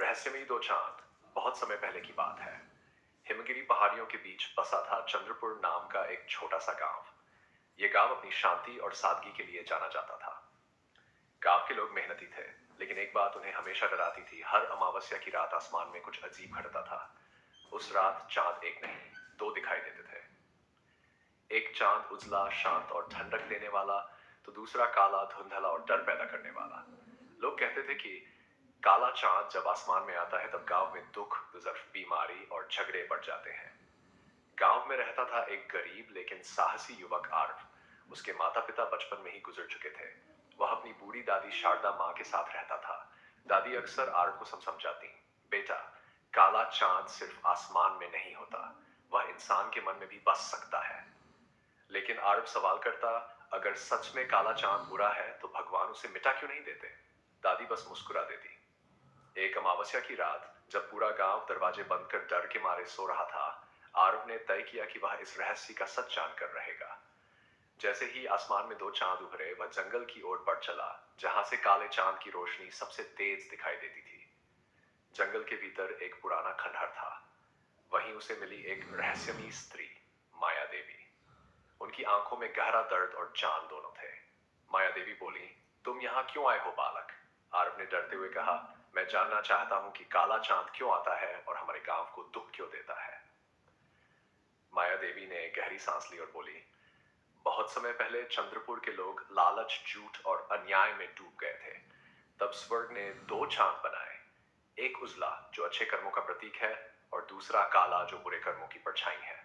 रहस्यमयी दो चांद। बहुत समय पहले की बात है। हिमगिरी पहाड़ियों के बीच बसा था चंद्रपुर नाम का एक छोटा सा गांव। ये गांव अपनी शांति और सादगी के लिए जाना जाता था। गांव के लोग मेहनती थे, लेकिन एक बात उन्हें हमेशा डराती थी। हर अमावस्या की रात आसमान में कुछ अजीब घटता था। उस रात चांद एक नहीं, दो दिखाई देते थे। एक चांद उजला, शांत और ठंडक देने वाला, तो दूसरा काला, धुंधला और डर पैदा करने वाला। लोग कहते थे कि काला चांद जब आसमान में आता है तब गांव में दुख, बीमारी और झगड़े बढ़ जाते हैं। गांव में रहता था एक गरीब लेकिन साहसी युवक आर्व। उसके माता पिता बचपन में ही गुजर चुके थे। वह अपनी बूढ़ी दादी शारदा माँ के साथ रहता था। दादी अक्सर आर्व को समझाती, बेटा, काला चांद सिर्फ आसमान में नहीं होता, वह इंसान के मन में भी बस सकता है। लेकिन आर्व सवाल करता, अगर सच में काला चांद बुरा है तो भगवान उसे मिटा क्यों नहीं देते? दादी बस मुस्कुरा देती। एक अमावस्या की रात जब पूरा गांव दरवाजे बंद कर डर के मारे सो रहा था, आरव ने तय किया कि वह इस रहस्य का सच जानकर रहेगा। जैसे ही आसमान में दो चांद उभरे, वह जंगल की ओर बढ़ चला, जहां से काले चांद की रोशनी सबसे तेज दिखाई देती थी। जंगल के भीतर एक पुराना खंडहर था। वहीं उसे मिली एक रहस्यमयी स्त्री, माया देवी। उनकी आंखों में गहरा दर्द और जान दोनों थे। माया देवी बोली, तुम यहाँ क्यों आए हो बालक? आरव ने डरते हुए कहा, मैं जानना चाहता हूं कि काला चांद क्यों आता है और हमारे गांव को दुख क्यों देता है। माया देवी ने गहरी सांस ली और बोली, बहुत समय पहले चंद्रपुर के लोग लालच, झूठ और अन्याय में डूब गए थे। तब स्वर्ग ने दो चांद बनाए, एक उजला जो अच्छे कर्मों का प्रतीक है और दूसरा काला जो बुरे कर्मों की परछाई है।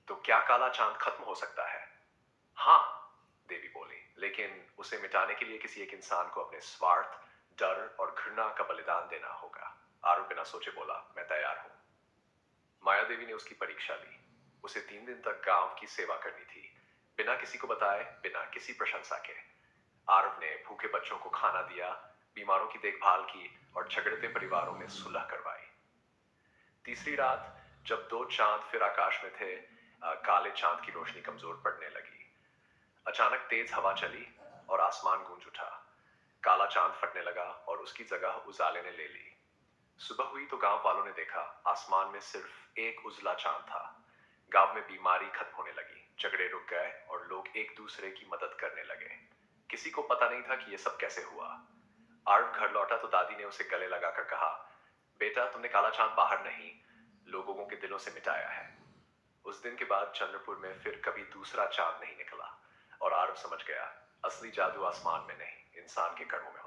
तो क्या काला चांद खत्म हो सकता है? हाँ, देवी बोली, लेकिन उसे मिटाने के लिए किसी एक इंसान को अपने स्वार्थ, डर और घृणा का बलिदान देना होगा। आरू बिना सोचे बोला, मैं तैयार हूं। माया देवी ने उसकी परीक्षा ली। उसे 3 दिन तक गांव की सेवा करनी थी, बिना किसी को बताए, बिना किसी प्रशंसा के। आरव ने भूखे बच्चों को खाना दिया, बीमारों की देखभाल की और झगड़ते परिवारों में सुलह करवाई। तीसरी रात जब दो चांद फिर आकाश में थे, काले चांद की रोशनी कमजोर पड़ने लगी। अचानक तेज हवा चली और आसमान गूंज उठा। काला चांद फटने लगा और उसकी जगह उजाले ने ले ली। सुबह हुई तो गांव वालों ने देखा, आसमान में सिर्फ एक उजला चांद था। गांव में बीमारी खत्म होने लगी, झगड़े रुक गए और लोग एक दूसरे की मदद करने लगे। किसी को पता नहीं था कि यह सब कैसे हुआ। आर्व घर लौटा तो दादी ने उसे गले लगाकर कहा, बेटा, तुमने काला चांद बाहर नहीं, लोगों के दिलों से मिटाया है। उस दिन के बाद चंद्रपुर में फिर कभी दूसरा चांद नहीं निकला और आर्व समझ गया, असली जादू आसमान में नहीं, इंसान के कर्मों में